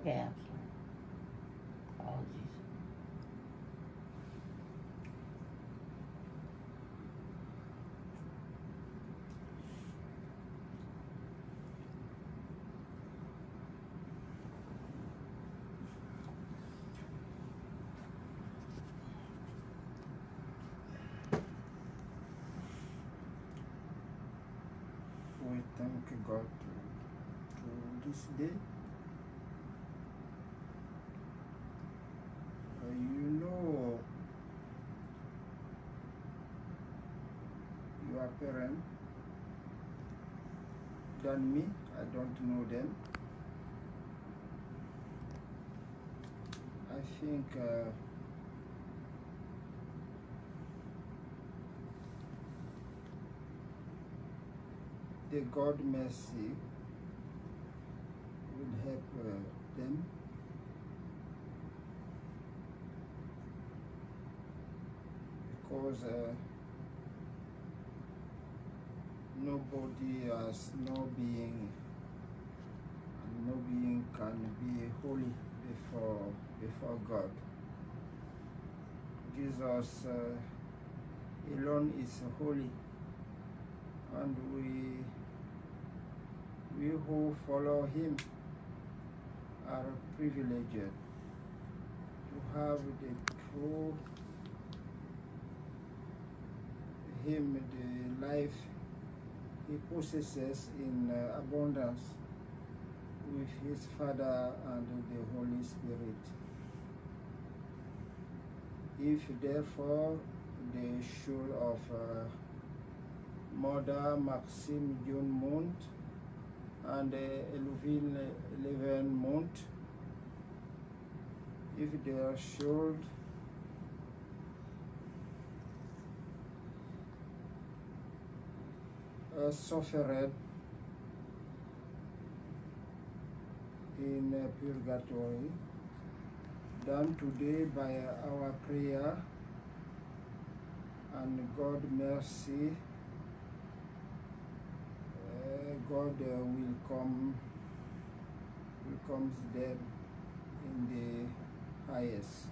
Okay, I'm sorry. Apologies. We thank God to this day. You know, your parent than me. I don't know them. I think the God mercy will help them, because nobody has no being, and no being can be holy before God. Jesus alone is holy, and we who follow him are privileged to have the true him, the life he possesses in abundance with his Father and the Holy Spirit. If therefore the soul of Mother Maxime June Mount and Elvin Leven Mount, if their soul suffered in purgatory, done today by our prayer and God mercy, God will comes them in the highest.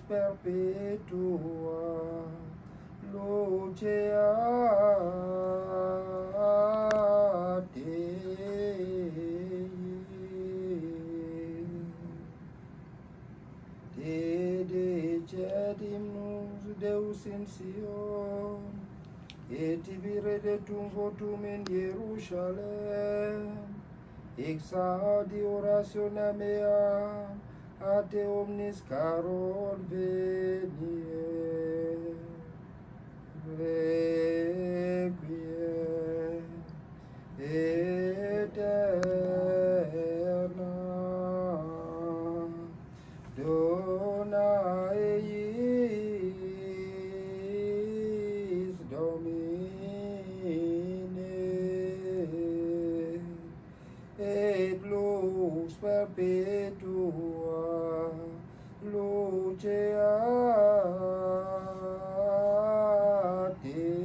Perpetua lucea Te decedimus Deus in Sion, et ibire de tum votum in Jerusalem, exaudi oratione mea, a te omnis caror venie. Requiem eterna dona eis Domine, et lux perpetua lucea Dei.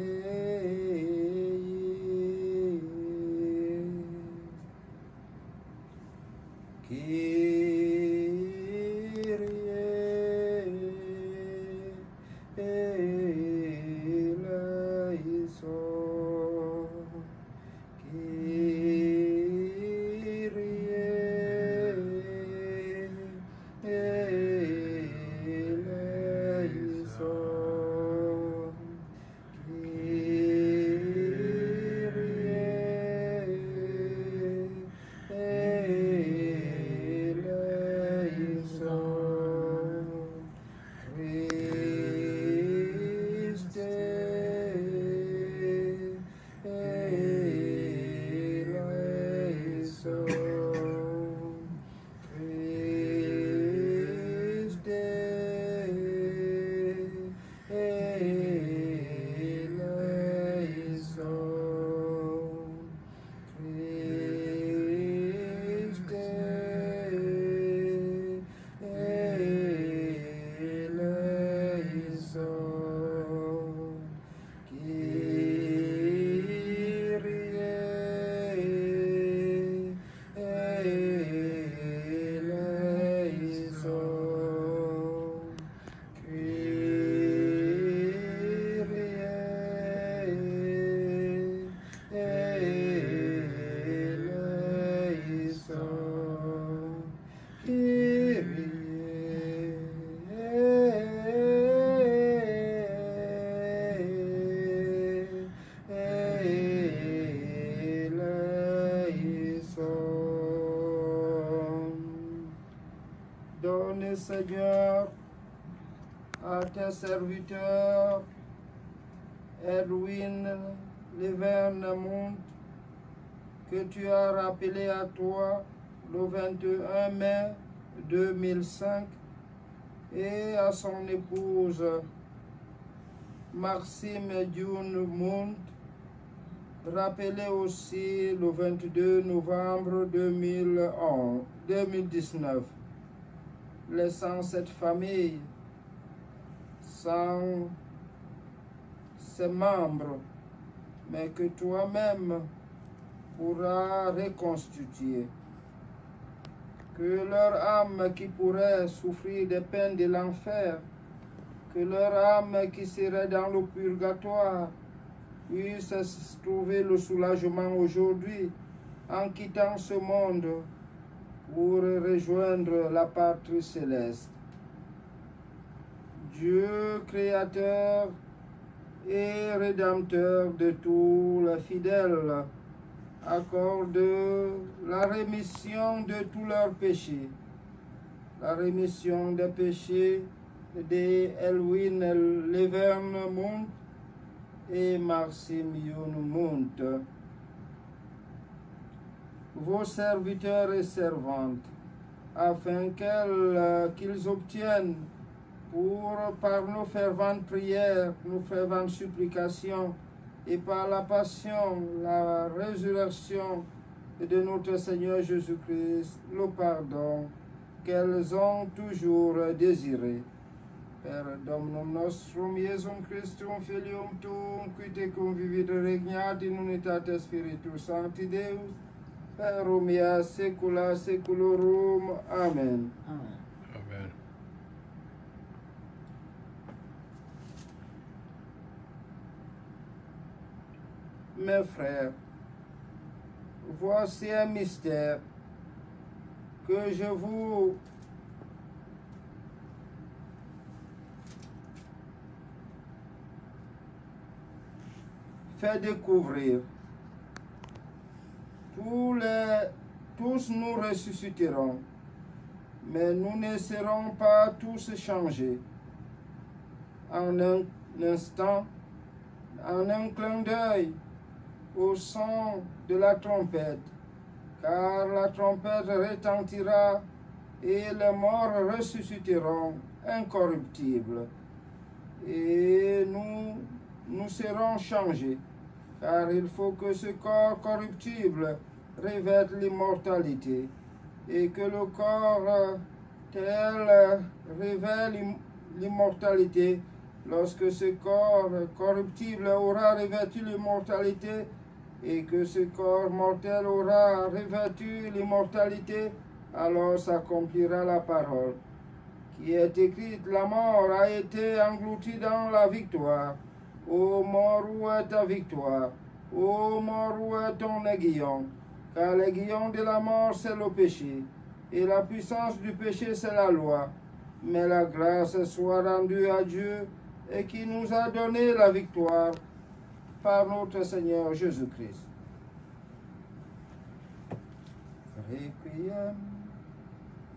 à tes serviteurs Edwin Levernemont, que tu as rappelé à toi le 21 mai 2005, et à son épouse Maxime June Mount, rappelé aussi le 22 novembre 2019, laissant cette famille sans ses membres, mais que toi-même pourras reconstituer. Que leur âme qui pourrait souffrir des peines de l'enfer, que leur âme qui serait dans le purgatoire puisse trouver le soulagement aujourd'hui en quittant ce monde pour rejoindre la patrie céleste. Dieu créateur et rédempteur de tous les fidèles, accorde la rémission de tous leurs péchés, la rémission des péchés d'Elwin Levernemont et Maxime Younmount, vos serviteurs et servantes, afin qu'ils obtiennent par nos ferventes prières, nos ferventes supplications, et par la passion, la résurrection de notre Seigneur Jésus-Christ, le pardon qu'elles ont toujours désiré. Per Dominum nostrum Iesum Christum Filium Tuum, qui te convivit regnat in unitate Spiritus Sancti Deus, per omnia saecula saeculorum. Amen. Amen. Amen. Mes frères, voici un mystère que je vous fais découvrir. Tous nous ressusciterons, mais nous ne serons pas tous changés. En un instant, en un clin d'œil, au son de la trompette, car la trompette retentira et les morts ressusciteront incorruptibles. Et nous serons changés, car il faut que ce corps corruptible revête l'immortalité, et que le corps tel révèle l'immortalité. Lorsque ce corps corruptible aura revêtu l'immortalité, et que ce corps mortel aura revêtu l'immortalité, alors s'accomplira la parole qui est écrite: la mort a été engloutie dans la victoire. Ô mort, où est ta victoire? Ô mort, où est ton aiguillon? Car l'aiguillon de la mort, c'est le péché, et la puissance du péché, c'est la loi. Mais la grâce soit rendue à Dieu, et qui nous a donné la victoire par notre Seigneur Jésus-Christ. Requiem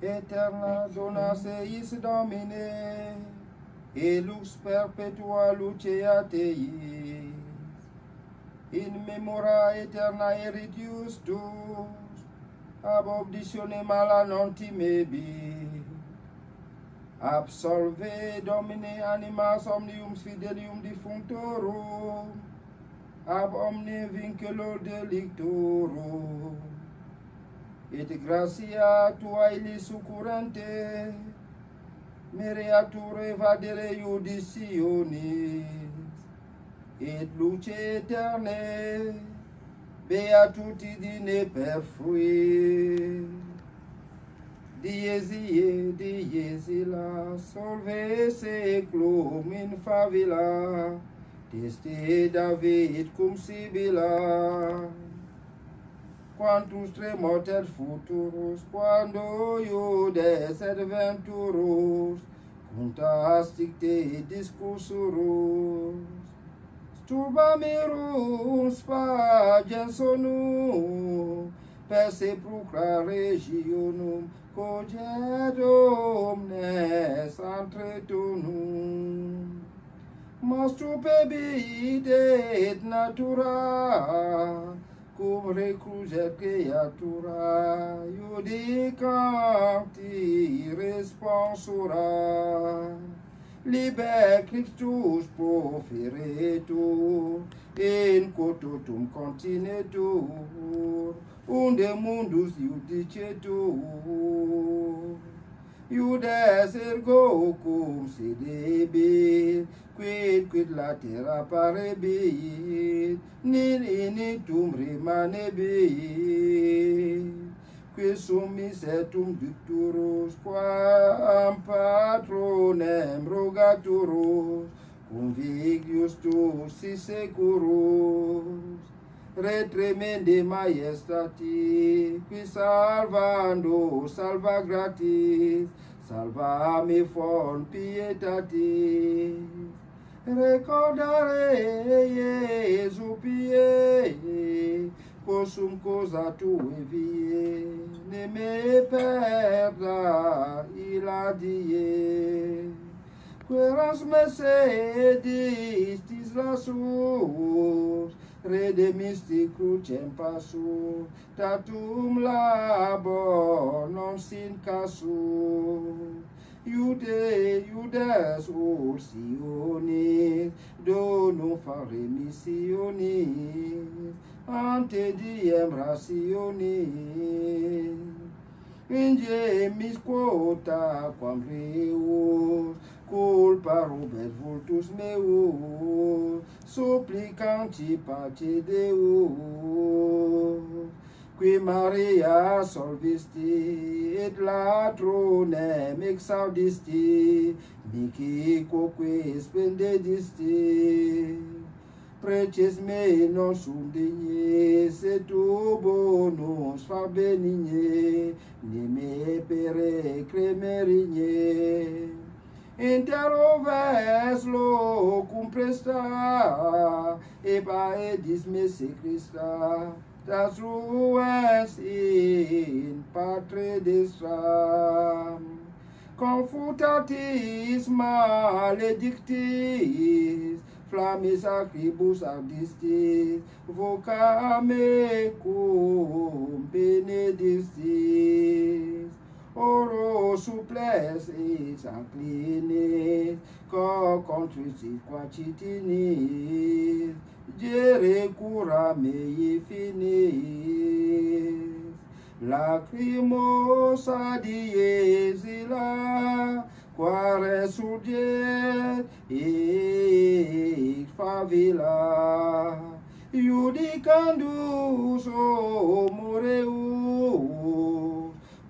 aeterna dona seis Domine, et lux perpetua lucea Teis, in memora aeterna eritius tuus, ab obditione mala non timebi, absolve Domine animas omnium fidelium defunctorum, ab omne vinculo delictorum, et gratia tua illis succurrente, mereatur evadere judicionis, et luce eterne, beatitudine perfui. Diesi la solve seclum in favilla, teste David cum sibilla. Quantus tremotet futurus, quando iudes et venturus, cuntas dicte discursurus. Turbamerum spagens sonum, perse procra regionum, coget omnes entretunum. Mastro pebiit et natura, cum recluset creatura, judicanti responsura. Liber Christus proferetur, in quototum continetur, unde mundus judicetur. Iudes ergo cum sedebit, quid latera parebit, nil initum remanebit. Qui summis etum ducturus, quam patronem rogaturus, convigius tuus si securus. Re tremende maestati, qui salvando salva gratis, salva me fon pietatis. Recordare Iesu pie, possum cosa tue vie, ne me perda illa die. Queras me sedistis lasus, redemisti crucem passus, tatum labor non sin casus. Iudes ursionis, donum fare missionis, ante diem rationis. Ingemis quota quam reus, culpa robet vultus meus, supplicanti pace Deus. Qui Maria solvisti, et latronem exaudisti, mihi quoque spendedisti. Preces me non sum dignes, et tu bonus far benigne, ne me pere cremerigne. Interoves locum presta, eba edis me Christa, das ruens in patre destram. Confutatis maledictis, flammis acribus ardistis, vocame cum benedistis. Oro supples et inclinis, cor contritis quacitinis, gere cura mei finis. Lacrimos adies illa, quare surget et favilla, iudicandus homoreus,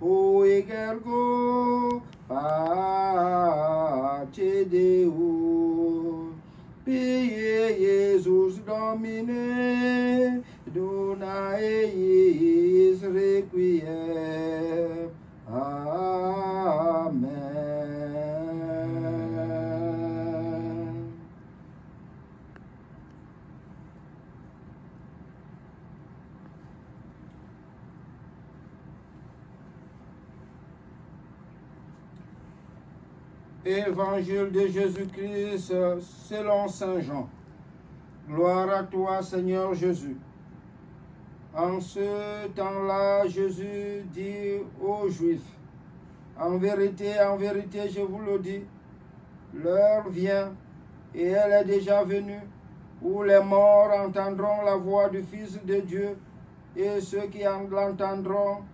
o egergo pace Deus. Pie Iesus Domine, dona eis requiem. Amen. Évangile de Jésus-Christ selon Saint Jean. Gloire à toi, Seigneur Jésus. En ce temps-là, Jésus dit aux Juifs, en vérité, je vous le dis, l'heure vient, et elle est déjà venue, où les morts entendront la voix du Fils de Dieu, et ceux qui l'entendront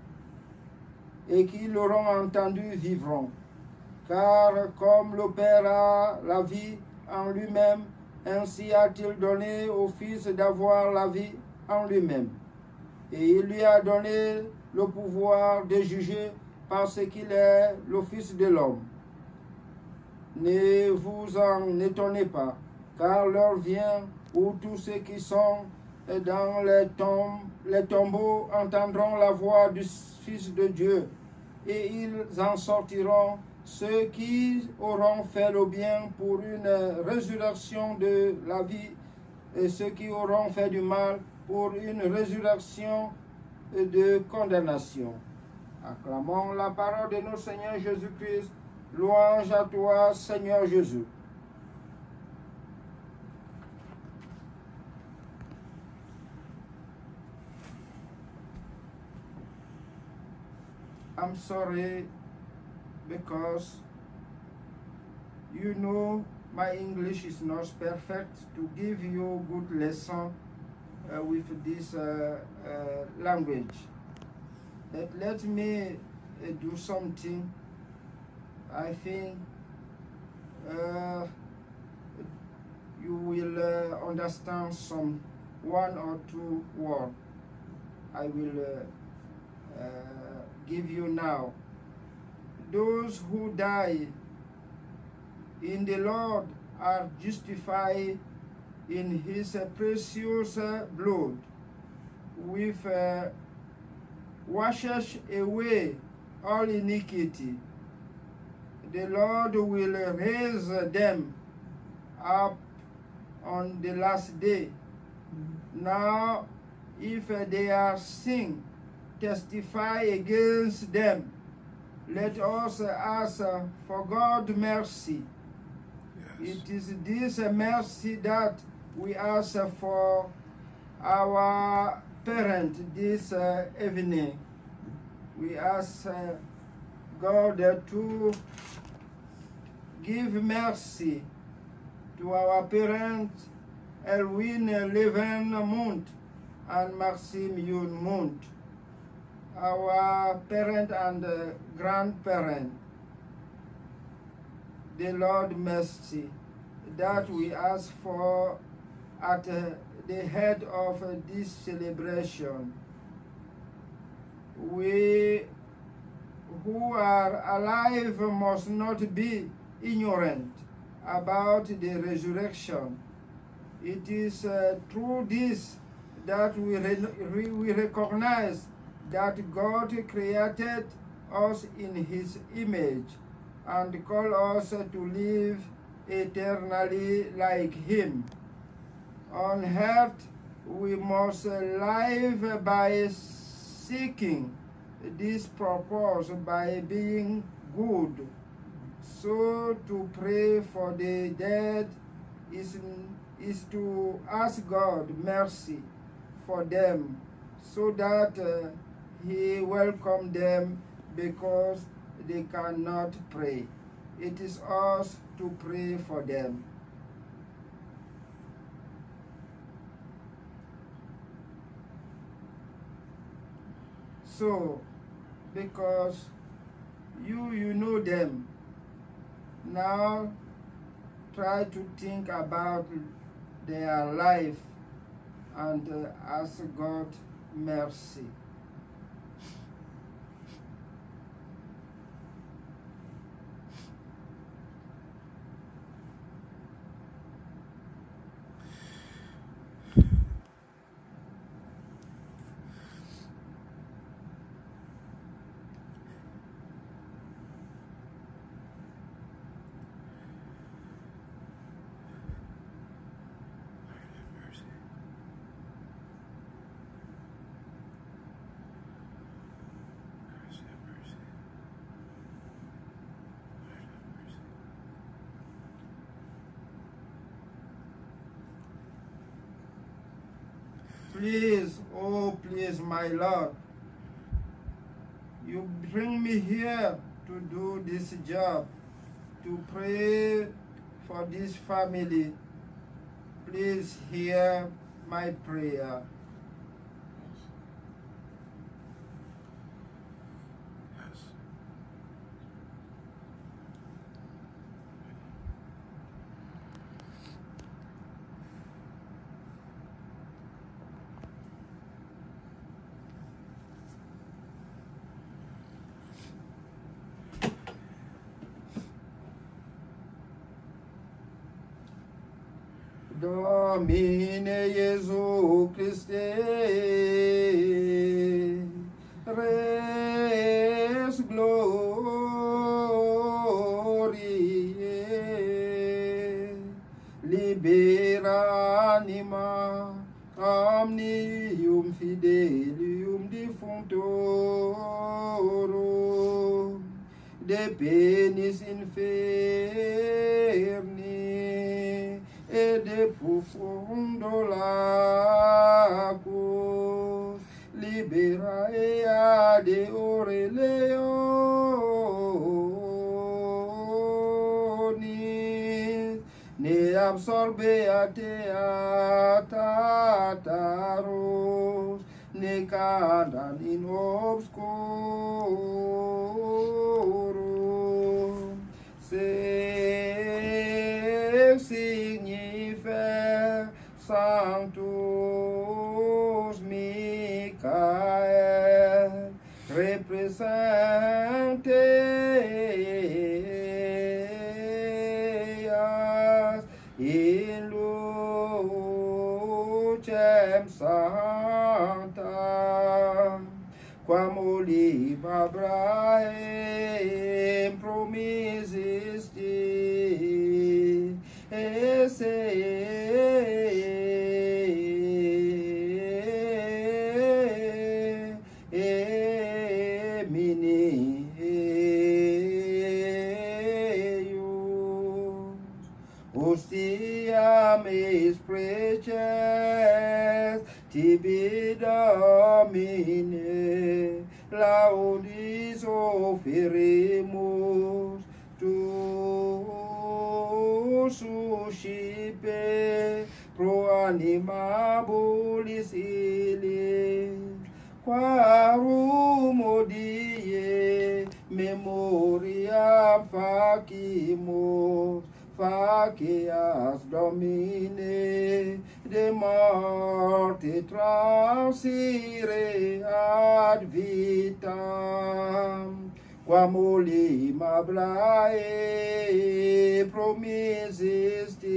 et qui l'auront entendu vivront. Car comme le Père a la vie en lui-même, ainsi a-t-il donné au Fils d'avoir la vie en lui-même. Et il lui a donné le pouvoir de juger parce qu'il est le Fils de l'homme. Ne vous en étonnez pas, car l'heure vient où tous ceux qui sont dans les tombeaux entendront la voix du Fils de Dieu, et ils en sortiront, ceux qui auront fait le bien pour une résurrection de la vie, et ceux qui auront fait du mal pour une résurrection de condamnation. Acclamons la parole de notre Seigneur Jésus-Christ. Louange à toi, Seigneur Jésus. I'm sorry because you know my English is not perfect to give you good lesson with this language. But let me do something. I think you will understand some one or two words. I will give you now. Those who die in the Lord are justified in his precious blood, with washes away all iniquity. The Lord will raise them up on the last day. Now, if their sin testify against them, let us ask for God's mercy. Yes. It is this mercy that we ask for our parents this evening. We ask God to give mercy to our parents, Elwin Leven Munt and Maxime Yun Munt, our parent and grandparent. The Lord mercy that we ask for at the head of this celebration. We who are alive must not be ignorant about the resurrection. It is through this that we recognize that God created us in his image and called us to live eternally like him. On earth, we must live by seeking this purpose, by being good. So to pray for the dead is to ask God mercy for them, so that he welcome them because they cannot pray. It is us to pray for them. So, because you know them, now try to think about their life and ask God mercy. Please, oh please, my Lord, you bring me here to do this job, to pray for this family. Please hear my prayer. Domine Jesu Christe, res gloriae, libera anima omnium fidelium diffusus sanctorum, de penis inferni, et de profundo lacus, libera ea de ore leonis, ne absorbe a tea tataros, ne cadan in obscurum. Se significa Sanctus Michael, representeas in lucem sancta, quam oliva Abraham promisisti, Ostiam is preces, tibi Domine, laudis oferimus, tu suscipe pro animabulis illis, quarum odie memoria facimus, facias Domine, de morte transire ad vitam, quam olim Abrae promisisti,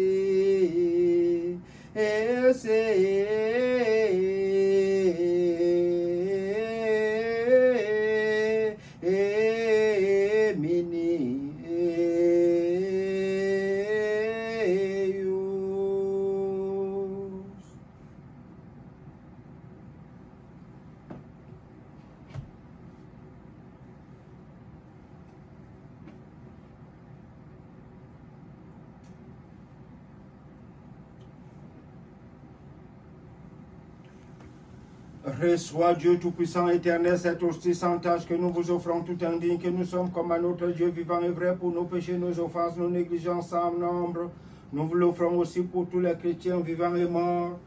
Reçois Dieu Tout-Puissant, Éternel, cette hostie sans tâche que nous vous offrons tout indigne, que nous sommes comme à notre Dieu vivant et vrai pour nos péchés, nos offenses, nos négligences sans nombre. Nous vous l'offrons aussi pour tous les chrétiens vivants et morts,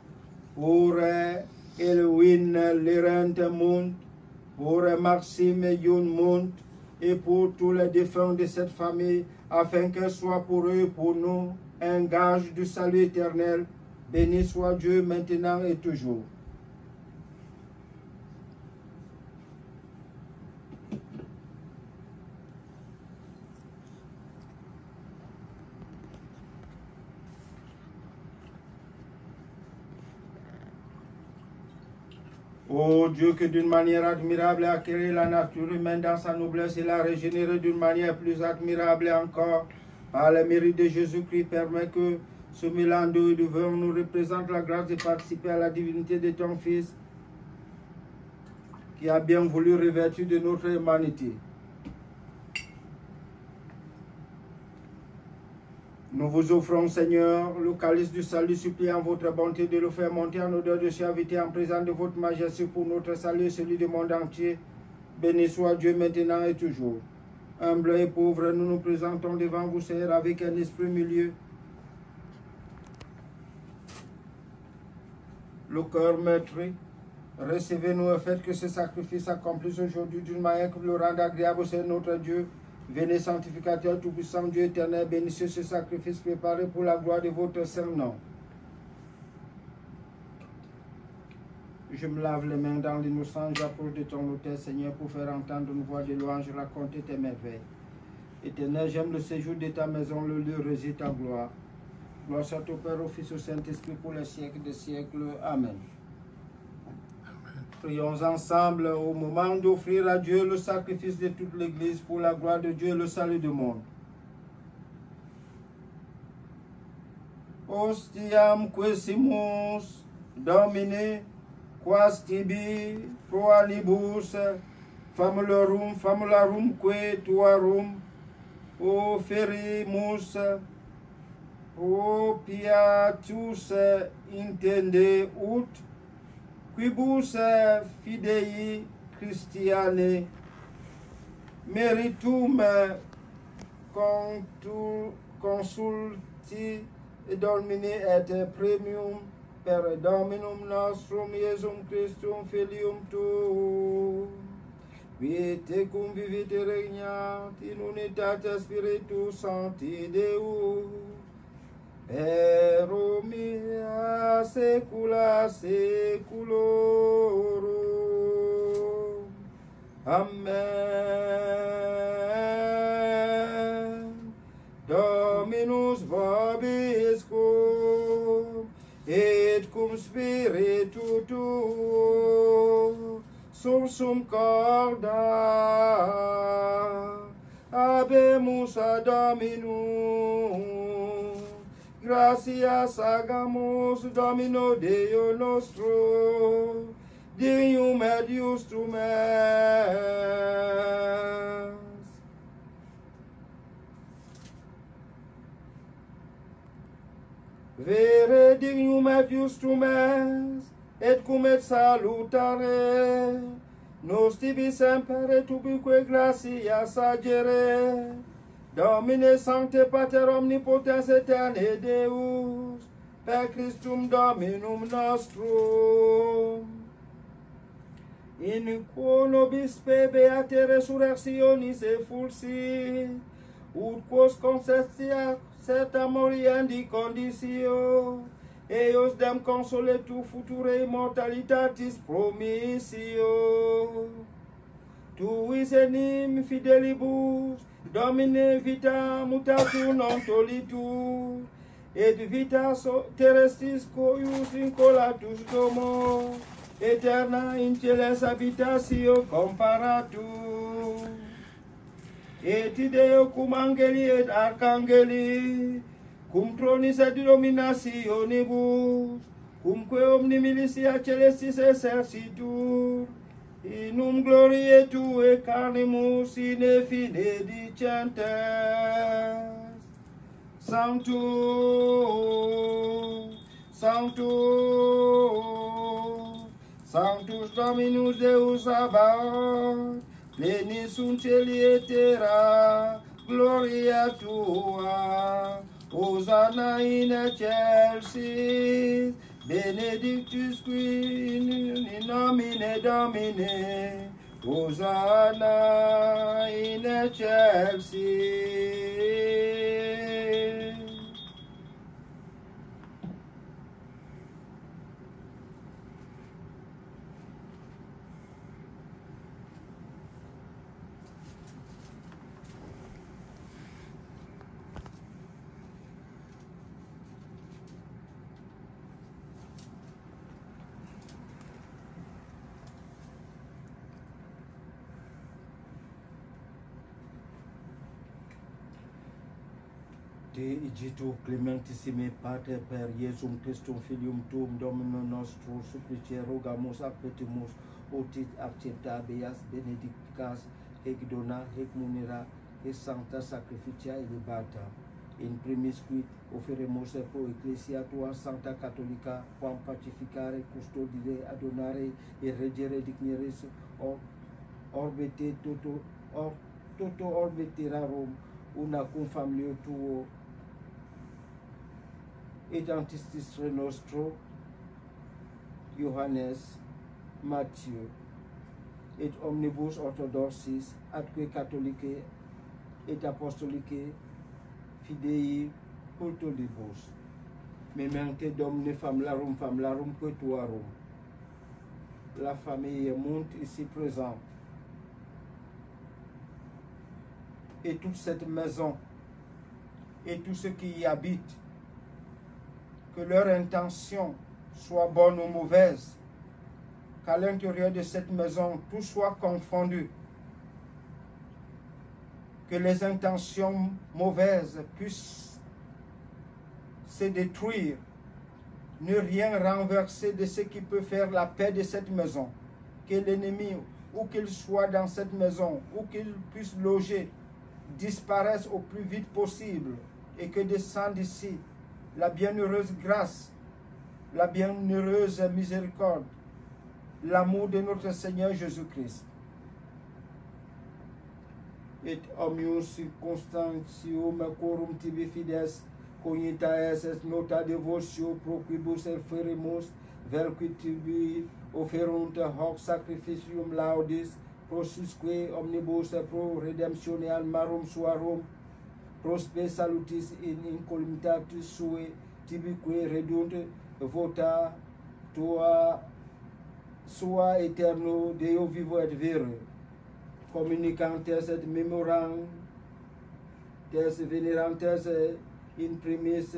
pour Elwin Lerente-Munt, pour Maxime Youn-Munt, et pour tous les défunts de cette famille, afin qu'elle soit pour eux et pour nous un gage du salut éternel. Béni soit Dieu maintenant et toujours. Ô Dieu, que d'une manière admirable a acquéri la nature humaine dans sa noblesse et l'a régénérée d'une manière plus admirable encore, par le mérite de Jésus-Christ, permet que ce mélange d'eau et de vin nous représente la grâce de participer à la divinité de ton Fils, qui a bien voulu revêtir de notre humanité. Nous vous offrons, Seigneur, le calice du salut, suppliant votre bonté de le faire monter en odeur de suavité en présence de votre majesté pour notre salut et celui du monde entier. Béni soit Dieu maintenant et toujours. Humble et pauvre, nous nous présentons devant vous, Seigneur, avec un esprit milieu. Le cœur meurtri. Recevez-nous et faites que ce sacrifice s'accomplisse aujourd'hui d'une manière que vous le rende agréable au Seigneur notre Dieu. Venez, sanctificateur tout-puissant, Dieu éternel, bénissez ce sacrifice préparé pour la gloire de votre saint nom. Je me lave les mains dans l'innocence, j'approche de ton autel, Seigneur, pour faire entendre une voix de louange, raconter tes merveilles. Éternel, j'aime le séjour de ta maison, le lieu réside ta gloire. Gloire soit au Père, au Fils, au Saint-Esprit, pour les siècles des siècles. Amen. Prions ensemble au moment d'offrir à Dieu le sacrifice de toute l'Église pour la gloire de Dieu et le salut du monde. Ostiam quesimus Domine, quas tibi proalibus famularum que tuarum oferimus propiatus intende ut quibus fidei Christiane meritum consulti Domini et premium per Dominum nostrum Iesum Christum filium tuum, qui tecum vivit et regnat in unitate Spiritus Sancti Deus, per omnia saecula saeculorum. Amen. Dominus vobiscum, et cum spiritu tuo, sursum corda, habemus ad Dominum, gratias agamus Domino Deo nostro, Deum et justum est. Vere dignum et justum est, et cum et salutare, nos tibi semper et ubique gratias agere, Domine sancte Pater omnipotens aeterne Deus, per Christum Dominum nostrum, in quo nobis beate resurrectionis effulsi, ut quos concessia certa moriendi conditio, eos dem consoletu future immortalitatis promissio. Tuis enim fidelibus, Domine vita mutatur non tolitur, et vita terrestris coius incolatus domo, eterna in celes habitatio comparatur. Et Deo cum angeli et arcangeli, cum tronis et dominationibus, cumque omni militia celestis exercitur, in gloriae Tuae carnimus in fine dicentes. Sanctus, Sanctus, Sanctus Dominus Deus Sabaoth, plenis sunt celi et terra, gloria Tua, Hosanna in excelsis, benedictus qui in nomine Domini, Hosanna in excelsis. Te igitur clementissime Pater per Iesum Christum filium tuum Dominum nostrum supplice rogamus appetimus otit accepta beas benedictas hec dona hec munera et sancta sacrificia elevata. In primis quid offeremus pro Ecclesia Tua Sancta Catholica quam pacificare, custodire, adonare et regere digneris orbite toto orbite rarum una cum familio Tuo et antististre nostro Johannes Matthieu et omnibus orthodoxis atque catholicae et apostolicae fidei cultolibus memente Domine famularum que tuarum. La famille monte ici présente et toute cette maison et tous ceux qui y habitent, que leur intention soit bonne ou mauvaise, qu'à l'intérieur de cette maison, tout soit confondu, que les intentions mauvaises puissent se détruire ne rien renverser de ce qui peut faire la paix de cette maison. Que l'ennemi, où qu'il soit dans cette maison, où qu'il puisse loger, disparaisse au plus vite possible et que descende ici la bienheureuse grâce, la bienheureuse miséricorde, l'amour de notre Seigneur Jésus-Christ. Et omnium circumstantium corum tibi fides, cognita es nota devotio proquibus eferimus, velqui tibi offerunt hoc sacrificium laudis, prosusque omnibus pro redemptione almarum suarum, prospe salutis in incolumitatis sue, tibique redunt vota tua sua eterno Deo vivo et vero, communicantes et memorantes venerantes in primis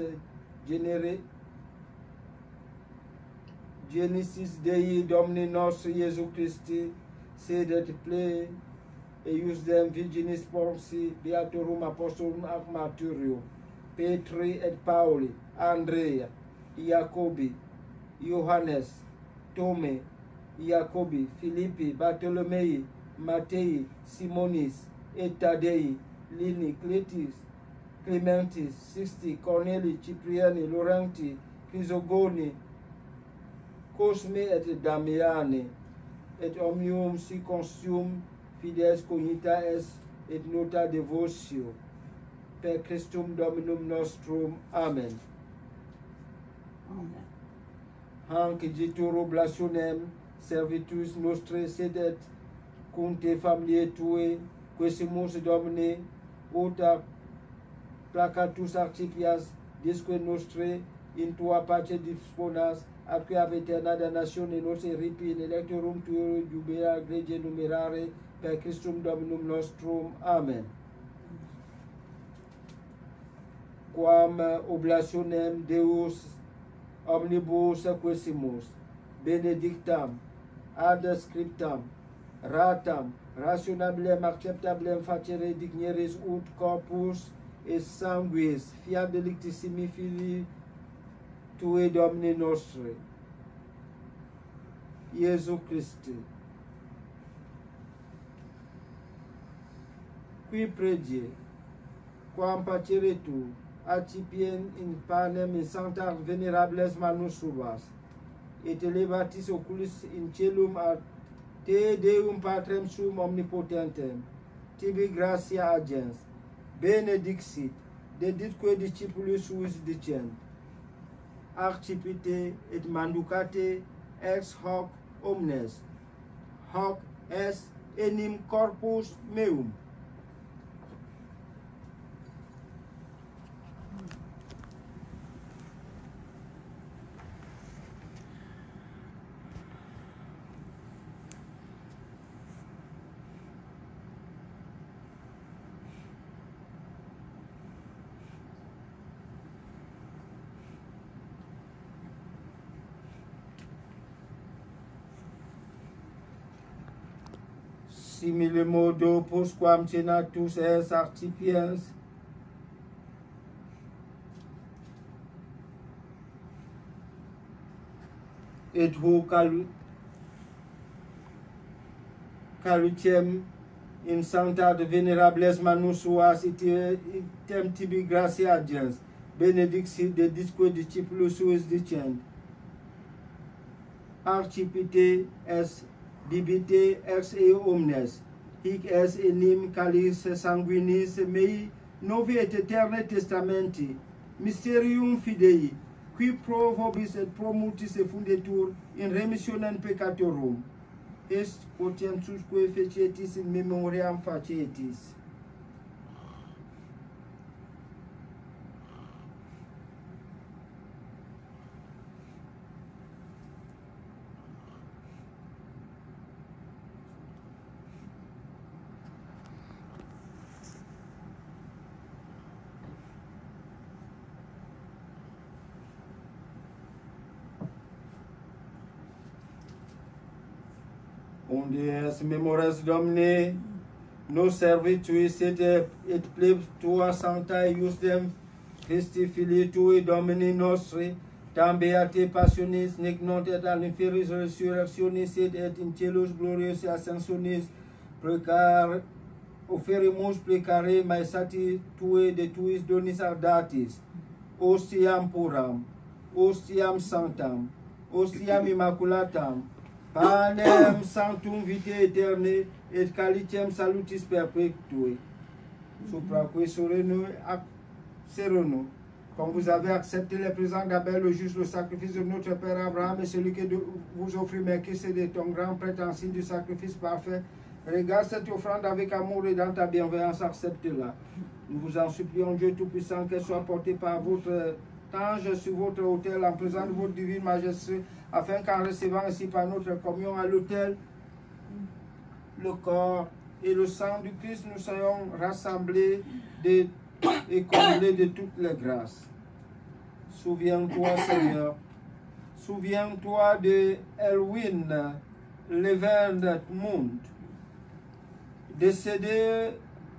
Genesis Dei Domini nostri Iesu Christi, sed et ple eiusdem virginis porsi beatorum apostolum ac martyrio, Petri et Pauli, Andrea, Iacobi, Johannes, Tome, Iacobi, Philippi, Bartolomei, Mattei, Simonis, et Tadei, Lini, Cletis, Clementis, Sixti, Corneli, Cipriani, Laurenti, Chrysogoni, Cosme et Damiani, et omnium circumcium fides cognita es et nota devotio. Per Christum Dominum nostrum. Amen. Amen. Hanc jitur oblationem servitus nostre sedet cunte familiae tue, quesimus Domine, ota placatus accipias disque nostre in tua pace disponas, atque ab eterna damnatione nos eripi in electorum tuo jubea grege numerare, per Christum Dominum nostrum. Amen. Quam oblationem Deus omnibus quesimus, benedictam, ad scriptam, ratam, rationablem acceptablem facere digneris ut corpus et sanguis fiat delictissimi filii tue Domini nostri, Iesu Christi, qui pregie, quam pacere tu, accipien in panem in sancta venerables manus suas, et elevatis oculis in celum ad te Deum Patrem sum omnipotentem, tibi gratia agens, benedixit, deditque discipulus suis dicent, accipite et manducate ex hoc omnes, hoc est enim corpus meum. Simile modo postquam cenatus es accipiens, et hoc calucem in sancta venerables manus suas item tibi gratia agens, benedixit deditque discipulus suis dicent, accipite es bibite ex eo omnes, hic es enim calis sanguinis mei novi et eterne testamenti, mysterium fidei, qui pro vobis et pro multis effundetur in remissionem peccatorum, est quotientusque fecietis in memoriam facietis. Undies memoras Domini, nos servituis et plebs tua sancta iusdem Christi Filii tui Domini nostri, tam beate passionis, nec non et alinferis resurrectionis et in cielus glorios ascensionis, precar oferimus precare maestati tue de tuis donis ardatis, ostiam puram, ostiam sanctam, ostiam immaculatam, panem sanctum vitae aeterne et calicem salutis perpetuae, supraque sereno comme vous avez accepté les présents d'Abel, le juste, le sacrifice de notre Père Abraham et celui que vous offrit Melchizedek de ton grand prêtre en signe du sacrifice parfait, regarde cette offrande avec amour et dans ta bienveillance, accepte-la. Nous vous en supplions, Dieu Tout-Puissant, qu'elle soit portée par votre ange sur votre autel en présence de votre divine majesté, afin qu'en recevant ainsi par notre communion à l'autel, le corps et le sang du Christ, nous soyons rassemblés et comblés de toutes les grâces. Souviens-toi, Seigneur, souviens-toi de Elwin Levendmund, décédé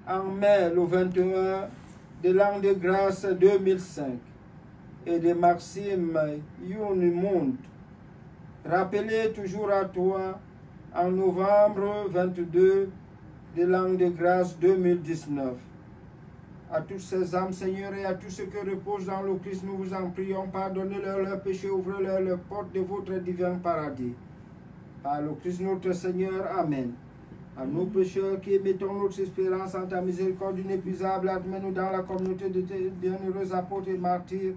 en mai le 21 de l'an de grâce 2005, et de Maxime Younmund, rappelé toujours à toi en novembre 22 de l'an de grâce 2019. À toutes ces âmes, Seigneur, et à tous ceux qui reposent dans le Christ, nous vous en prions, pardonnez-leur leurs péchés, ouvrez-leur les portes de votre divin paradis. Par le Christ notre Seigneur, Amen. À nous pécheurs qui mettons notre espérance en ta miséricorde inépuisable, admets-nous dans la communauté de tes bienheureux apôtres et martyrs,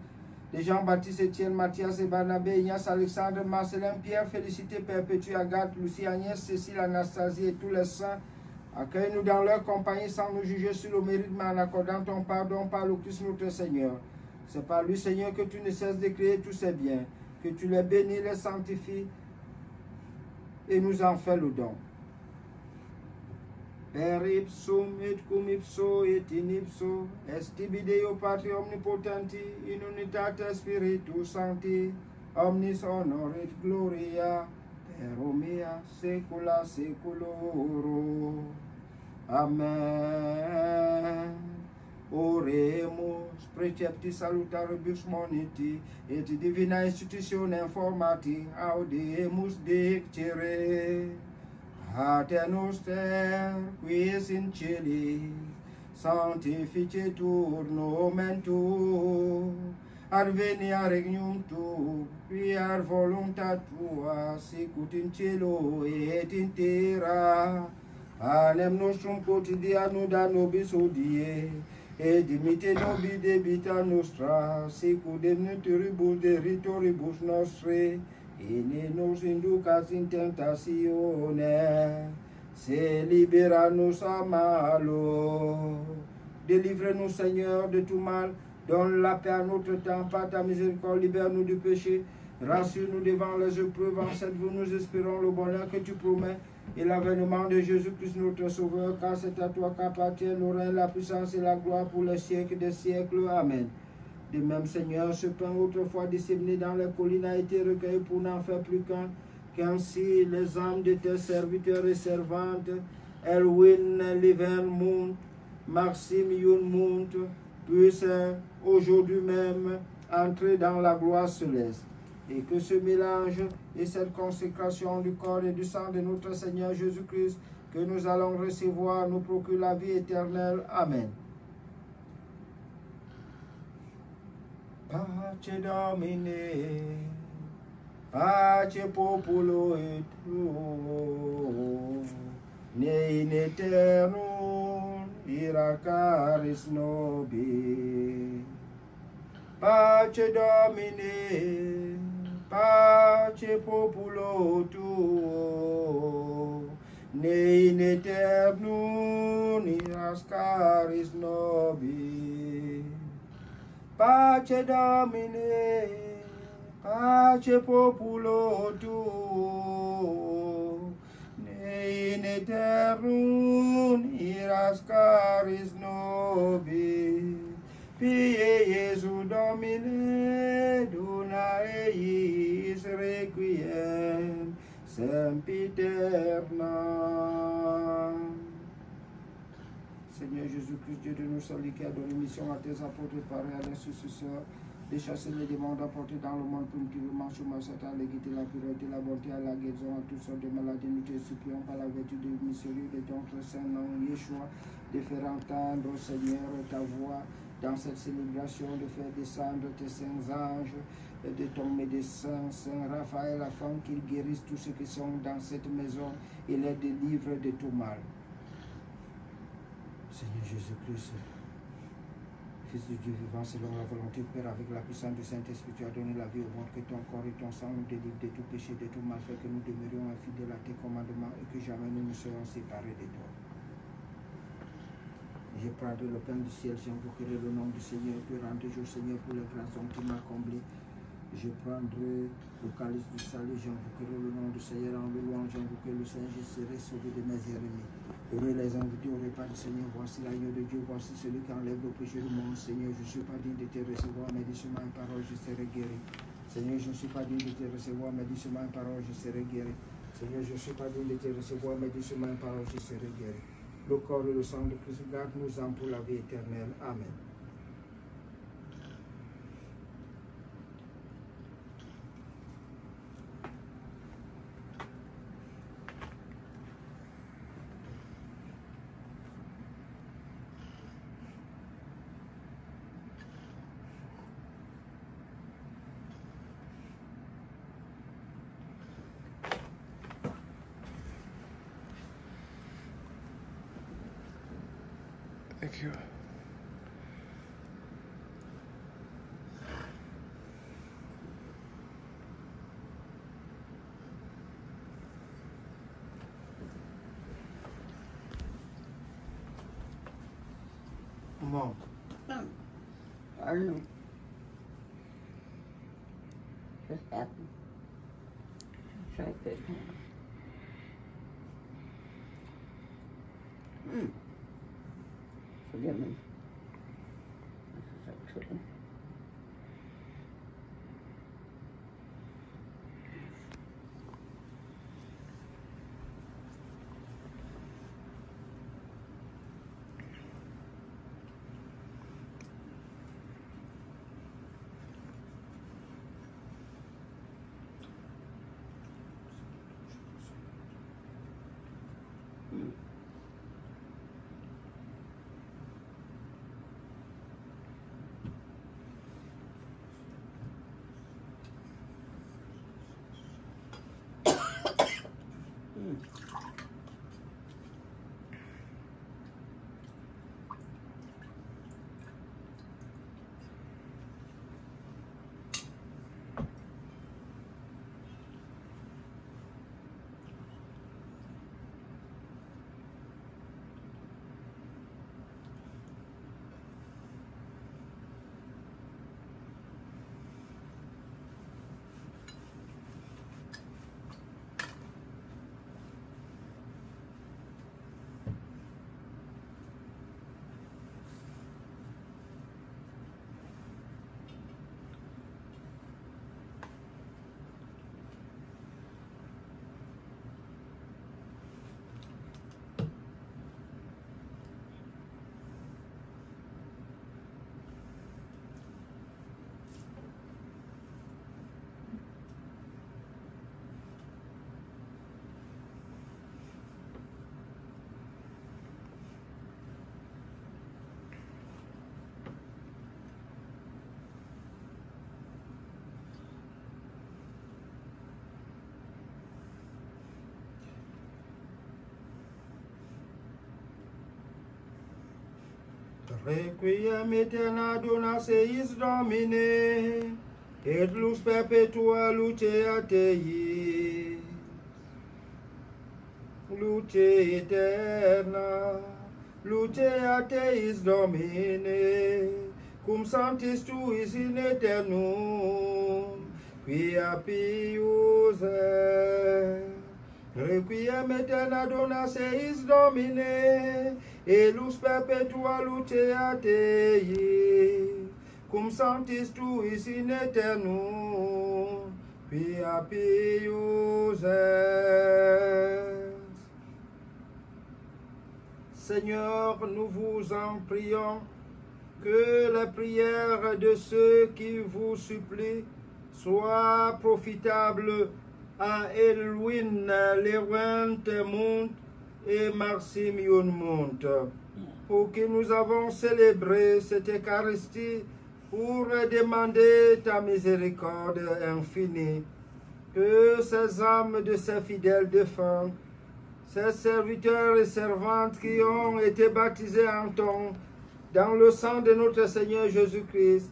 de Jean-Baptiste, Étienne, Matthias et Barnabé, Ignace, Alexandre, Marcelin, Pierre, Félicité, Perpétue, Agathe, Lucie, Agnès, Cécile, Anastasie et tous les saints. Accueille-nous dans leur compagnie sans nous juger sur le mérite, mais en accordant ton pardon par le Christ notre Seigneur. C'est par lui, Seigneur, que tu ne cesses de créer tous ces biens, que tu les bénis, les sanctifies et nous en fais le don. Per ipsum et cum ipso et in ipso est tibi Deo Patri omnipotenti in unitate Spiritus Sancti omnis honor et gloria per omnia saecula saeculorum. Amen. Oremus precepti salutaribus moniti et divina institutione informati audemus dicere. Pater noster, qui es in celi, sanctificetur nomen tuum, advenia regnum tuum, fiat voluntas tua, sicut in cielo et in terra. Panem nostrum quotidianum da nobis hodie, et dimitte nobis debita nostra, sicut debiteuribus deritoribus nostre, et ne nos inducas in tentatione, se libera-nous a malo. Délivre-nous, Seigneur, de tout mal, donne la paix à notre temps, par ta miséricorde, libère-nous du péché, rassure-nous devant les épreuves, en cette vie nous espérons le bonheur que tu promets, et l'avènement de Jésus-Christ notre Sauveur, car c'est à toi qu'appartiennent le règne, la puissance et la gloire pour les siècles des siècles. Amen. De même, Seigneur, ce pain autrefois disséminé dans les collines a été recueilli pour n'en faire plus qu'un, qu'ainsi les âmes de tes serviteurs et servantes, Elwin Levendmund, Maxime Younmund, puissent aujourd'hui même entrer dans la gloire céleste. Et que ce mélange et cette consécration du corps et du sang de notre Seigneur Jésus-Christ que nous allons recevoir nous procure la vie éternelle. Amen. Pace Domine, pace populo et tuo, ne in aeternum ira caris nobis. Pace Domine, pace populo tuo, ne in aeternum ira caris nobis. Pace Domine, pace populo tuo, ne in aeternum iras caris nobis. Pie Iesu Domine, dona eis requiem sempiterna. Seigneur Jésus-Christ, Dieu de nos saluts, qui a donné mission à tes apôtres, parrains, à leurs successeurs, de chasser les démons, d'apporter dans le monde primitivement sur ma Satan, l'équité, la pureté, la bonté, à la guérison, à toutes sortes de maladies. Nous te supplions par la vertu du mystérieux de ton très saint nom, Yeshua, de faire entendre, Seigneur, ta voix dans cette célébration, de faire descendre tes saints anges, de ton médecin, Saint Raphaël, afin qu'il guérisse tous ceux qui sont dans cette maison et les délivre de tout mal. Seigneur Jésus-Christ, Fils de Dieu vivant selon la volonté du Père, avec la puissance du Saint-Esprit, tu as donné la vie au monde, que ton corps et ton sang nous délivrent de tout péché, de tout mal, fait que nous demeurions infidèles à tes commandements et que jamais nous ne serons séparés de toi. Je prendrai le pain du ciel, j'invoquerai le nom du Seigneur, que rends toujours Seigneur pour les grâces dont tu m'as comblé. Je prendrai le calice du salut, j'invoquerai le nom du Seigneur en le louant, j'invoquerai le Seigneur, je serai sauvé de mes ennemis. Heureux les invités au repas du Seigneur, voici l'agneau de Dieu, voici celui qui enlève le péché du monde. Seigneur, je ne suis pas digne de te recevoir, mais dis-moi une parole, je serai guéri. Seigneur, je ne suis pas digne de te recevoir, mais dis-moi une parole, je serai guéri. Seigneur, je ne suis pas digne de te recevoir, mais dis-moi une parole, je serai guéri. Le corps et le sang de Christ, garde-nous-en pour la vie éternelle. Amen. Thank you. Mom. I know. Just happened. So I could. Forgive me. This is actually. Requiem aeterna dona seis Domine, et lux perpetua luce Tei. Luce eterna, luce Teis Domine, cum sanctis tuis in aeternum, quia pius est. Requiem aeterna dona seis Domine, et lux perpetua luce Tei, cum sanctis tuis in aeternum, quia pius est. Seigneur, nous vous en prions, que la prière de ceux qui vous supplient soit profitable à Elwin, Lewin Temont et Marcy Mionmont, pour qui nous avons célébré cette Eucharistie pour demander ta miséricorde infinie, que ces âmes de ces fidèles défunts, ces serviteurs et servantes qui ont été baptisés en ton, dans le sang de notre Seigneur Jésus-Christ,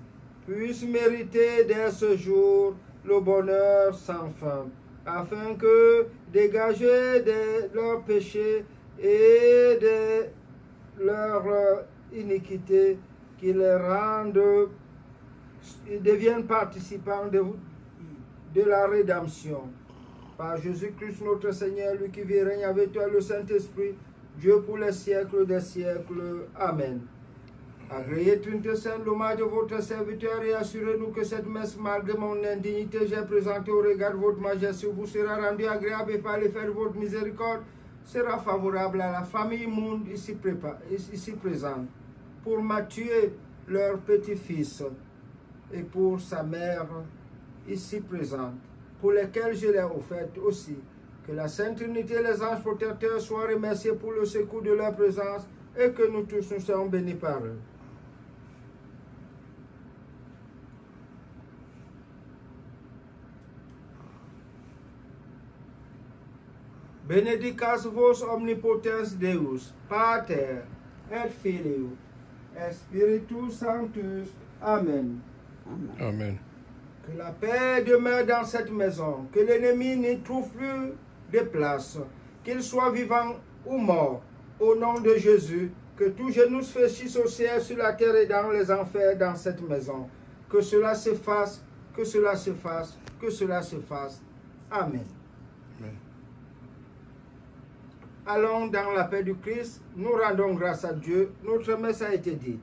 puissent mériter dès ce jour le bonheur sans fin, afin que, dégagés de leurs péchés et de leur iniquité, qu'ils deviennent participants de la rédemption. Par Jésus-Christ notre Seigneur, lui qui vit et règne avec toi, le Saint-Esprit, Dieu pour les siècles des siècles. Amen. Agréez, Trinité Sainte, l'hommage de votre serviteur et assurez-nous que cette messe, malgré mon indignité, j'ai présentée au regard de votre majesté, vous sera rendue agréable et par l'effet de votre miséricorde, sera favorable à la famille monde ici présente, pour Matthieu, leur petit-fils, et pour sa mère ici présente, pour lesquels je l'ai offerte aussi. Que la Sainte Trinité et les anges protecteurs soient remerciés pour le secours de leur présence et que nous tous nous soyons bénis par eux. Benedicas vos omnipotens Deus, Pater, et Filio, et Spiritus Sanctus. Amen. Amen. Que la paix demeure dans cette maison, que l'ennemi n'y trouve plus de place, qu'il soit vivant ou mort, au nom de Jésus, que tous genoux se fléchissent au ciel, sur la terre et dans les enfers dans cette maison. Que cela se fasse, que cela se fasse, que cela se fasse. Amen. Amen. Allons dans la paix du Christ, nous rendons grâce à Dieu, notre messe a été dite.